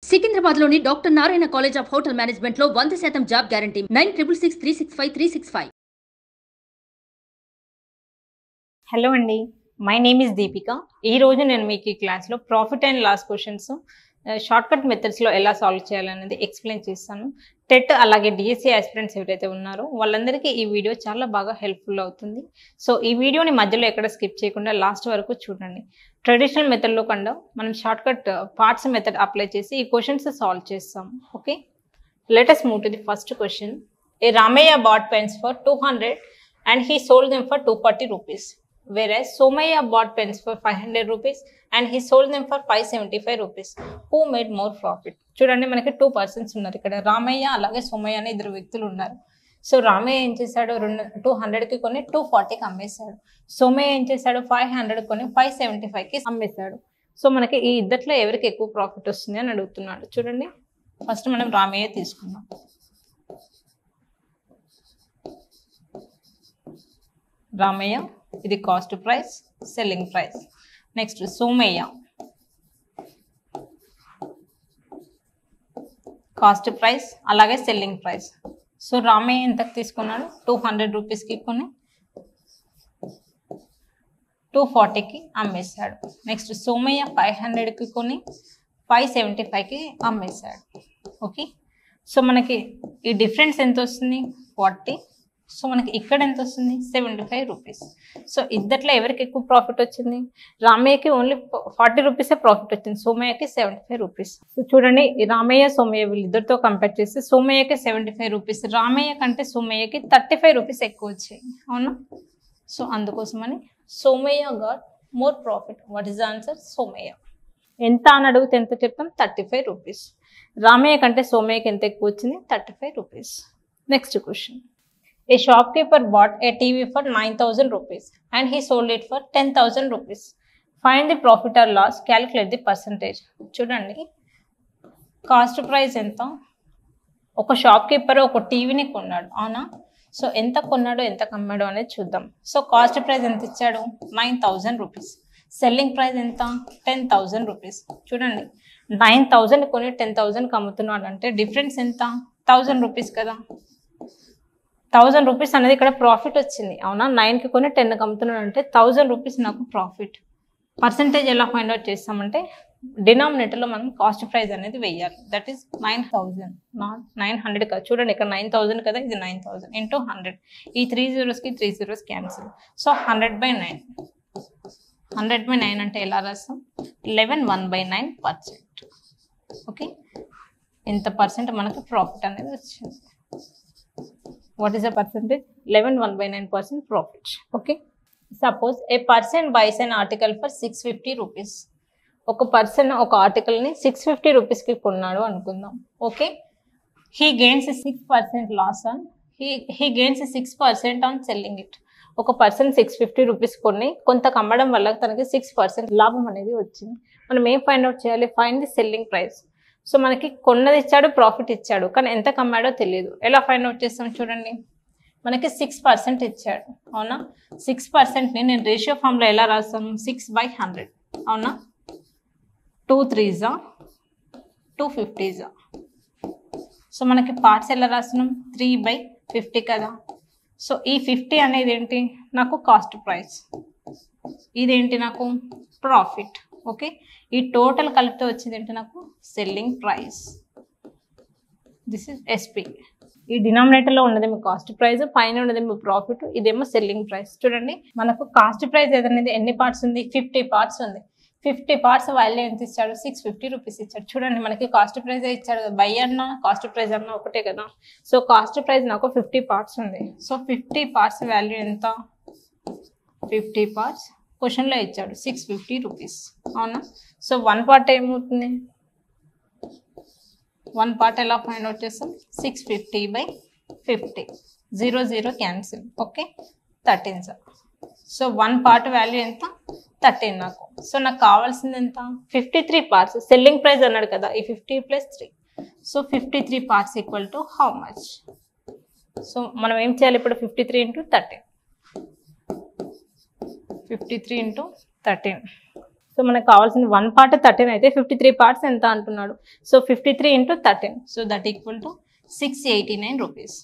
సికింద్రాబాద్లోని doctor Narayana college of hotel మేనేజ్మెంట్లో 100% job guarantee 966365 hello అండి, my name is Deepika. ఈ రోజు నేను మీకు ఈ క్లాస్లో profit and loss questions shortcut మెథడ్స్లో ఎలా సాల్వ్ చేయాలనేది ఎక్స్ప్లెయిన్ చేస్తాను. టెట్ అలాగే డిఎస్సి ఆస్పిరెంట్స్ ఎవరైతే ఉన్నారో వాళ్ళందరికీ ఈ వీడియో చాలా బాగా హెల్ప్ఫుల్ అవుతుంది. సో ఈ వీడియోని మధ్యలో ఎక్కడ స్కిప్ చేయకుండా లాస్ట్ వరకు చూడండి. ట్రెడిషనల్ మెథడ్లో కన్నా మనం షార్ట్కట్ పార్ట్స్ మెథడ్ అప్లై చేసి ఈ క్వశ్చన్స్ సాల్వ్ చేస్తాం. Okay, let us move to the first question. A Ramaya bought pens for 200 and he sold them for 240 rupees. Whereas Somaya bought pens for 500 rupees and he sold them for 575 rupees. Who made more profit? చూడండి, మనకి 2 persons ఉన్నారు ఇక్కడ, రామయ్య అలాగే సోమయ్య అనే ఇద్దరు వ్యక్తులు ఉన్నారు. So Ramayya ఏం చేశాడు, 200కి కొని 240కి అమ్మేశాడు. సోమయ్య ఏం చేశాడు, 500 కొని 575కి అమ్మేశాడు. సో మనకి ఈ ఇద్దట్లో ఎవరికి ఎక్కువ ప్రాఫిట్ వస్తుంది అని అడుగుతున్నాడు. చూడండి, ఫస్ట్ మనం రామయ్య తీసుకుందాం. రామయ్య ఇది cost price, selling price. Next Somayya cost price అలాగే సెల్లింగ్ ప్రైస్. సో రామయ్య ఎంతకు తీసుకున్నాడు, 200 రూపీస్కి కొని 240కి అమ్మేశాడు. నెక్స్ట్ సోమయ్య 500కి కొని 575కి అమ్మేశాడు. ఓకే, సో మనకి ఈ డిఫరెన్స్ ఎంత వస్తుంది, 40. సో మనకి ఇక్కడ ఎంత వస్తుంది, 75 రూపీస్. సో ఇద్దట్లో ఎవరికి ఎక్కువ ప్రాఫిట్ వచ్చింది, రామయ్యకి ఓన్లీ 40 రూపీసే ప్రాఫిట్ వచ్చింది, సోమయ్యకి 75 రూపీస్. సో చూడండి, రామయ్య సోమయ్య వీళ్ళిద్దరితో కంపేర్ చేస్తే సోమయ్యకి 75 రూపీస్, రామయ్య కంటే సోమయ్యకి 35 రూపీస్ ఎక్కువ వచ్చాయి. అవునా? సో అందుకోసమని Somayya got more profit. What is the answer, Somayya. ఎంత అని అడిగితే ఎంత చెప్తాం, 35 రూపీస్. రామయ్య కంటే సోమయ్యకి ఎంత ఎక్కువ వచ్చింది, 35 rupees. Next question. A shopkeeper bought a TV for 9,000 rupees and he sold it for 10,000 rupees. Find the profit or loss, calculate the percentage. చూడండి, కాస్ట్ ప్రైస్ ఎంత, ఒక షాప్ కీపర్ ఒక టీవీని కొన్నాడు. అవునా? సో ఎంత కొన్నాడు ఎంత అమ్మాడు అనేది చూద్దాం. సో కాస్ట్ ప్రైస్ ఎంత ఇచ్చాడు, 9,000 రూపీస్. సెల్లింగ్ ప్రైస్ ఎంత, 10,000 రూపీస్. చూడండి, 9,000 కొని 10,000కి అమ్ముతున్నాడు అంటే డిఫరెన్స్ ఎంత, 1,000 రూపీస్ కదా. 1,000 రూపీస్ అనేది ఇక్కడ ప్రాఫిట్ వచ్చింది. అవునా? 9కి కొని 10కి అమ్ముతున్నాడు అంటే 1,000 రూపీస్ నాకు ప్రాఫిట్. పర్సంటేజ్ ఎలా ఫైండ్ అవుట్ చేస్తామంటే డినామినేటర్లో మనం కాస్ట్ ప్రైస్ అనేది వెయ్యాలి. దట్ ఈస్ 9,000, నాట్ 900 కదా. చూడండి, ఇక్కడ 9,000 కదా, ఇది 9,000 ఇంటూ 100. ఈ 3 zeros-కి 3 zeros క్యాన్సిల్. సో 100/9. 100/9 అంటే ఎలా రాస్తాం, 11 1/9%. ఓకే, ఎంత పర్సెంట్ మనకి ప్రాఫిట్ అనేది వచ్చింది. What is the percentage? 11 1/9% profit. Okay. Suppose a person buys an article for 650 rupees. ఒక పర్సన్ ఒక ఆర్టికల్ని 650 రూపీస్కి కొన్నాడు అనుకుందాం. Okay, he gains 6% loss on he gains 6% on selling it. ఒక పర్సన్ 650 రూపీస్ కొన్ని కొంత కమ్మడం వల్ల తనకి 6% లాభం అనేది వచ్చింది. మనం ఏం ఫైండ్ అవుట్ చేయాలి, find the selling price. So మనకి కొన్నది ఇచ్చాడు, ప్రాఫిట్ ఇచ్చాడు, కానీ ఎంత కమ్మాడో తెలియదు. ఎలా ఫైండ్ అవుట్ చేస్తాం, చూడండి, మనకి 6% ఇచ్చాడు. అవునా? 6%ని నేను రేషియో ఫామ్లో ఎలా రాస్తాను, 6/100. అవునా? 2 3s 250s. సో మనకి పార్ట్స్ ఎలా రాస్తున్నాం, 3/50 కదా. సో ఈ 50 అనేది ఏంటి, నాకు కాస్ట్ ప్రైస్, ఇదేంటి నాకు ప్రాఫిట్. ఓకే, ఈ టోటల్ కలిపితే వచ్చింది ఏంటి నాకు, selling price. This is SP. ఈ డినామినేటర్లో ఉన్నది మీ కాస్ట్ ప్రైస్, పైన ఉన్నది మీ ప్రాఫిట్, ఇదేమో సెల్లింగ్ ప్రైస్. చూడండి, మనకు కాస్ట్ ప్రైస్ ఏదనేది ఎన్ని పార్ట్స్ ఉంది, 50 పార్ట్స్ ఉంది. 50 పార్ట్స్ వాల్యూ ఎంత ఇచ్చాడు, 650 రూపీస్ ఇచ్చాడు. చూడండి, మనకి కాస్ట్ ప్రైస్ ఇచ్చాడు కదా, బై అన్నా కాస్ట్ ప్రైస్ అన్నా ఒకటే కదా. సో కాస్ట్ ప్రైస్ నాకు 50 పార్ట్స్ ఉంది. సో 50 పార్ట్స్ వాల్యూ ఎంత, 50 పార్ట్స్ క్వశ్చన్లో ఇచ్చాడు 650 రూపీస్. అవునా? సో 1 పార్ట్ ఏమవుతుంది, 1 పార్ట్ ఎలా ఫైండ్ అవుట్ చేస్తాం, 650/50. 0 0 cancel. Okay, 13 sir. So 1 part value ఎంత, 13 నాకు. సో నాకు కావాల్సింది ఎంత, 53 పార్ట్స్. సెల్లింగ్ ప్రైస్ అన్నాడు కదా, ఈ 50 + 3. So 53 parts equal to how much. So మనం ఏం చేయాలి ఇప్పుడు, 53 × 13. 53 × 13. సో మనకు కావాల్సిన 1 పార్ట్ 13 అయితే 53 పార్ట్స్ ఎంత అంటున్నాడు. So 53 into 13, so that equal to 689 rupees.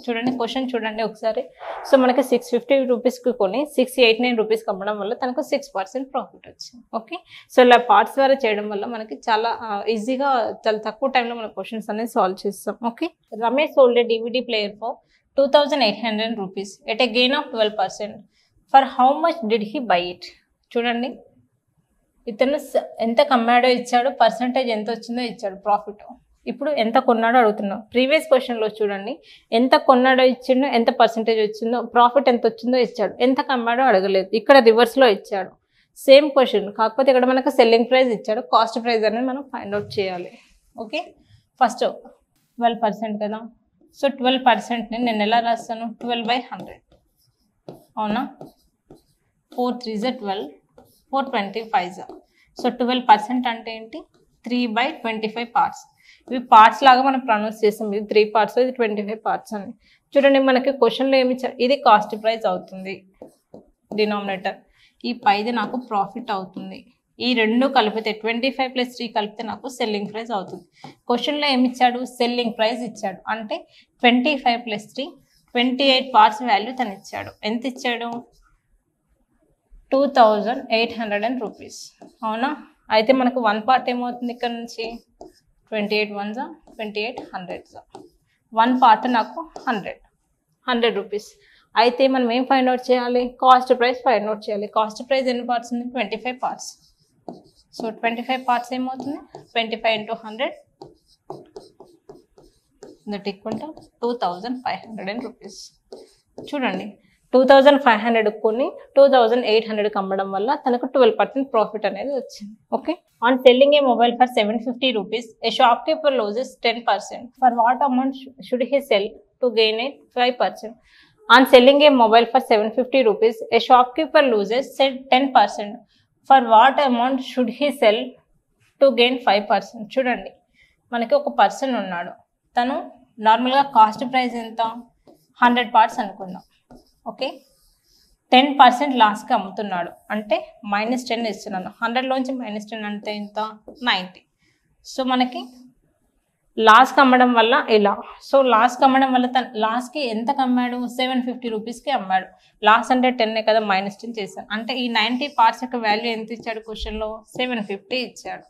చూడండి క్వశ్చన్ చూడండి ఒకసారి. సో మనకి 650 రూపీస్కి కొని 689 రూపీస్కి అమ్మడం వల్ల తనకు 6% ప్రాఫిట్ వచ్చింది. ఓకే, సో ఇలా పార్ట్స్ ద్వారా చేయడం వల్ల మనకి చాలా ఈజీగా చాలా తక్కువ టైంలో మన క్వశ్చన్స్ అనేది సాల్వ్ చేస్తాం. Okay, Ramesh sold A DVD player for 2800 rupees at a gain of 12%. For how much did he buy it? చూడండి ఇతను ఎంత కమ్మాడో ఇచ్చాడు, పర్సంటేజ్ ఎంత వచ్చిందో ఇచ్చాడు ప్రాఫిట్. ఇప్పుడు ఎంత కొన్నాడో అడుగుతున్నాం. ప్రీవియస్ క్వశ్చన్లో చూడండి ఎంత కొన్నాడో ఇచ్చిండో, ఎంత పర్సంటేజ్ వచ్చిందో, ప్రాఫిట్ ఎంత వచ్చిందో ఇచ్చాడు, ఎంత కమ్మాడో అడగలేదు. ఇక్కడ రివర్స్లో ఇచ్చాడు. సేమ్ క్వశ్చన్, కాకపోతే ఇక్కడ మనకు సెల్లింగ్ ప్రైస్ ఇచ్చాడు, కాస్ట్ ప్రైస్ అనేది మనం ఫైండ్ అవుట్ చేయాలి. ఓకే, ఫస్ట్ 12% కదా. సో 12%ని నేను ఎలా రాస్తాను? 12/100 అవునా. 4 3s 12, 4 25s. సో 12% అంటే ఏంటి? 3/25 పార్ట్స్. ఇవి పార్ట్స్ లాగా మనం ప్రొనౌన్స్ చేస్తాం. ఇది 3 పార్ట్స్, ఇది 25 పార్ట్స్ అని. చూడండి మనకి క్వశ్చన్లో ఏమి ఇచ్చారు? ఇది కాస్ట్ ప్రైస్ అవుతుంది డినామినేటర్, ఈ పైది నాకు ప్రాఫిట్ అవుతుంది. ఈ రెండు కలిపితే 25 + 3 కలిపితే నాకు సెల్లింగ్ ప్రైస్ అవుతుంది. క్వశ్చన్లో ఏమి ఇచ్చాడు? సెల్లింగ్ ప్రైస్ ఇచ్చాడు. అంటే 25 + 3 28 పార్ట్స్ వాల్యూ తను ఇచ్చాడు. ఎంత ఇచ్చాడు? 2800 రూపీస్ అవునా. అయితే మనకు 1 పార్ట్ ఏమవుతుంది? ఇక్కడ నుంచి 28 1s 28 100s. 1 పార్ట్ నాకు 100 రూపీస్. అయితే మనం ఏం ఫైండ్ అవుట్ చేయాలి? కాస్ట్ ప్రైస్ ఫైండ్ అవుట్ చేయాలి. కాస్ట్ ప్రైస్ ఎన్ని పార్ట్స్ ఉంది? 25 పార్ట్స్. సో 25 పార్ట్స్ ఏమవుతుంది? 25 × 100 దట్ ఈక్వల్ టు 2500 రూపీస్. చూడండి 2500 కొని 2800 అమ్మడం వల్ల తనకు 12% ప్రాఫిట్ అనేది వచ్చింది. Okay, on selling A mobile for 750 rupees A shop keeper loses 10%. For what amount should he cell to gain 5%? On selling A mobile for 750 rupees A shop keeper loses 10%. For what amount should he cell to gain 5%? చూడండి మనకి ఒక person ఉన్నాడు, తను నార్మల్గా cost price ఎంత? 100 parts అనుకుందాం. Okay, 10% లాస్కి అమ్ముతున్నాడు అంటే -10 ఇస్తున్నాను. 100లోంచి -10 అంటే ఎంత? 90. సో మనకి లాస్కి అమ్మడం వల్ల ఇలా. సో లాస్కి అమ్మడం వల్ల తను లాస్కి ఎంత అమ్మాడు? 750 రూపీస్కి అమ్మాడు. లాస్ అంటే 10 కదా, -10 చేశాను. అంటే ఈ 90 పార్ట్స్ యొక్క వాల్యూ ఎంత ఇచ్చాడు క్వశ్చన్లో? 750 ఇచ్చాడు.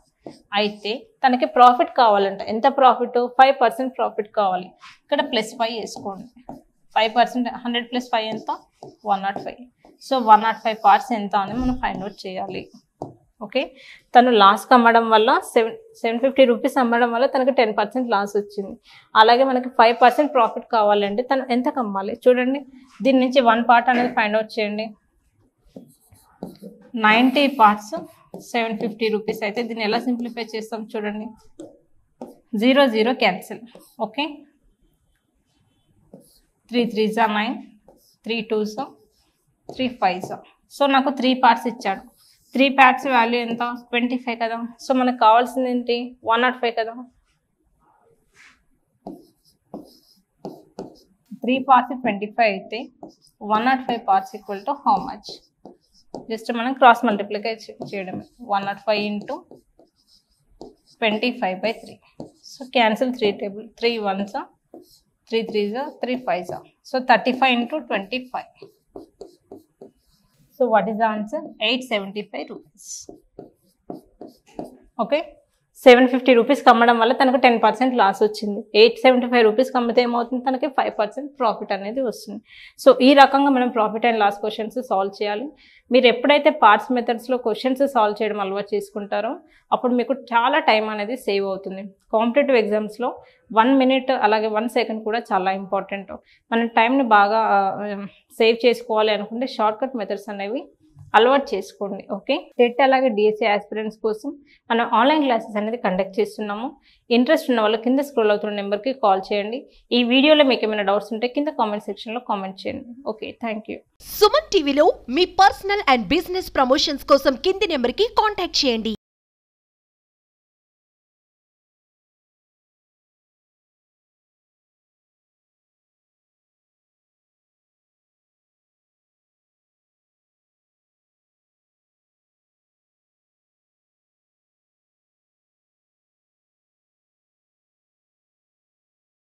అయితే తనకి ప్రాఫిట్ కావాలంట. ఎంత ప్రాఫిట్? 5% ప్రాఫిట్ కావాలి. ఇక్కడ +5 వేసుకోండి. 5% 100 + 5 ఎంత? 105. సో 105 పార్ట్స్ ఎంత అని మనం ఫైండ్ అవుట్ చేయాలి. ఓకే, తను లాస్కి అమ్మడం వల్ల 750 రూపీస్ అమ్మడం వల్ల తనకు 10% లాస్ వచ్చింది. అలాగే మనకి 5% ప్రాఫిట్ కావాలంటే తను ఎంత అమ్మాలి? చూడండి దీని నుంచి 1 పార్ట్ అనేది ఫైండ్ అవుట్ చేయండి. 90 పార్ట్స్ 750 రూపీస్ అయితే దీన్ని ఎలా సింప్లిఫై చేస్తాం? చూడండి 0 0 cancel. Okay, 3 3s 9, 3 2s 3 5s. So నాకు 3 పార్ట్స్ ఇచ్చాడు. 3 పార్ట్స్ వాల్యూ ఎంత? 25 కదా. సో మనకు కావాల్సింది ఏంటి? 105 కదా. 3 పార్ట్స్ 25 అయితే 105 parts equal to how much? Just మనం క్రాస్ మల్టిప్లికై చేయడమే. 105 × 25/3. So cancel 3 table. 3 1s 3 3s 3 5s. So 35 × 25. So what is the answer? 875 rupees. Okay, 750 rupees అమ్మడం వల్ల తనకు 10% లాస్ వచ్చింది. 875 రూపీస్ అమ్మితే ఏమవుతుంది? తనకి 5% ప్రాఫిట్ అనేది వస్తుంది. సో ఈ రకంగా మనం profit and loss questions solve చేయాలి. మీరు ఎప్పుడైతే పార్ట్స్ మెథడ్స్లో క్వశ్చన్స్ సాల్వ్ చేయడం అలవాటు చేసుకుంటారో అప్పుడు మీకు చాలా టైం అనేది సేవ్ అవుతుంది. కాంపిటేటివ్ ఎగ్జామ్స్లో 1 minute అలాగే 1 second కూడా చాలా ఇంపార్టెంట్. మన టైంని బాగా సేవ్ చేసుకోవాలి అనుకుంటే షార్ట్ కట్ మెథడ్స్ అనేవి అలవాటు చేసుకోండి. ఓకే, టెట్ అలాగే డిఎస్సి ఆస్పిరెంట్స్ కోసం మనం ఆన్లైన్ క్లాసెస్ అనేది కండక్ట్ చేస్తున్నాము. ఇంట్రెస్ట్ ఉన్న వాళ్ళు కింద స్క్రోల్ అవుతున్న నెంబర్కి కాల్ చేయండి. ఈ వీడియోలో మీకు ఏమైనా డౌట్స్ ఉంటే కింద కామెంట్ సెక్షన్లో కామెంట్ చేయండి. Okay, thank you. సుమన్ టీవీలో మీ పర్సనల్ అండ్ బిజినెస్ ప్రమోషన్స్ కోసం కింది నెంబర్కి కాంటాక్ట్ చేయండి.